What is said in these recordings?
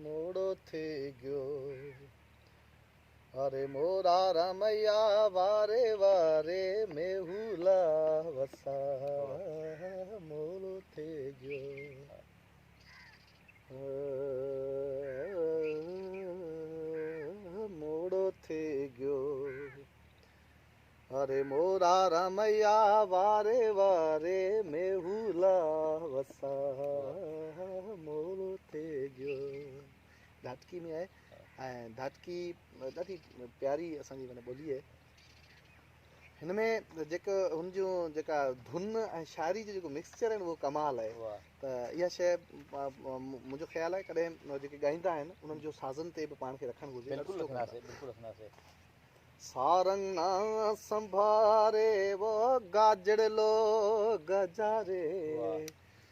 मोड़ो थे गयो अरे मोरा रमैया वारे वारे मेहुला वसा मोड़ो थे गयो मोड़ो थे गयो अरे मोरा रमैया वारे वारे मेहुला वसा मोड़ो थे गयो धाटकी में आहे ऐं धाटकी ॾाढी प्यारी असांजी माना ॿोली आहे हिन में जेका हुन जूं जेका धुन ऐं शाइरी जो जेको मिक्सचर आहिनि उहो कमाल आहे त इहा शइ मुंहिंजो ख़्यालु आहे कॾहिं जेके ॻाईंदा आहिनि उन्हनि जो साज़न ते बि पाण खे रखणु घुरिजे सारंग ना संभारे वो गाजड़लो गजारे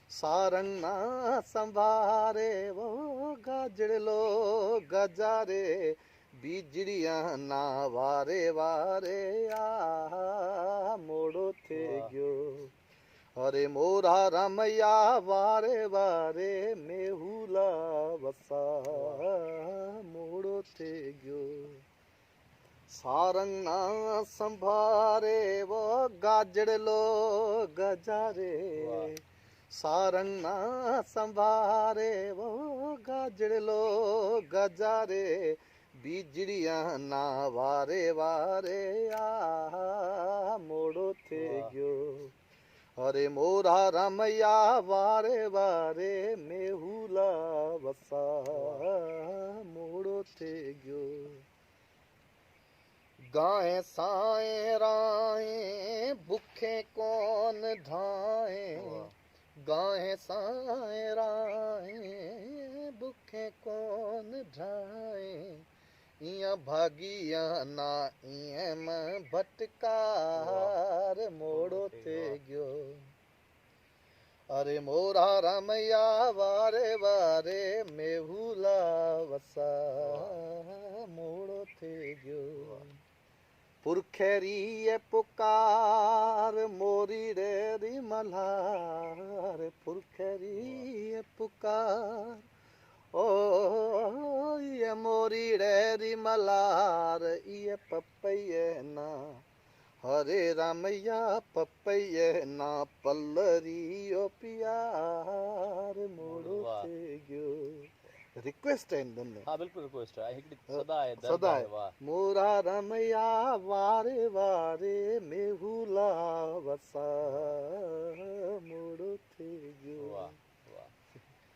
सारंग ना संभारे वो गाजड़लो गजारे बिजड़िया ना वारे वारे आ मोड़ो थे गयो अरे मोरा रमैया वारे वारे मेहुला वसा मोड़ो थे गयो सारंग ना संभारे वो गाजड़लो गजारे सारंग ना संभारे वो गाजड़लो गजारे बिजड़िया ना वारे वारे आ मोड़ो थे गयो अरे मोरा रमैया वारे वारे मेहुला वसा मोड़ो थे गयो गाए साए राए भुखे कौन ढाए गाए साए राए भुखे कौन ढाए इया भागिया ना इम भटकार मोड़ो थे गयो अरे मोरा रमैया वारे वारे मेहुला वसा मोड़ो थे गयो पुरखेरी पुकार मोरी रे मल्हार पुरखेरी पुकार ओ ये मोरी रे मल्हार ये पपैये ना हरे रामैया पपैये ना पल्लरी ओ प्यार मोड़ो थे गयो रिक्वेस्ट है इन में हाँ बिल्कुल रिक्वेस्ट है हिकड़ी सदा है सदा है मोरा रमैया वारे वारे मेहुला वसा मोड़ो थे गयो वाह वाह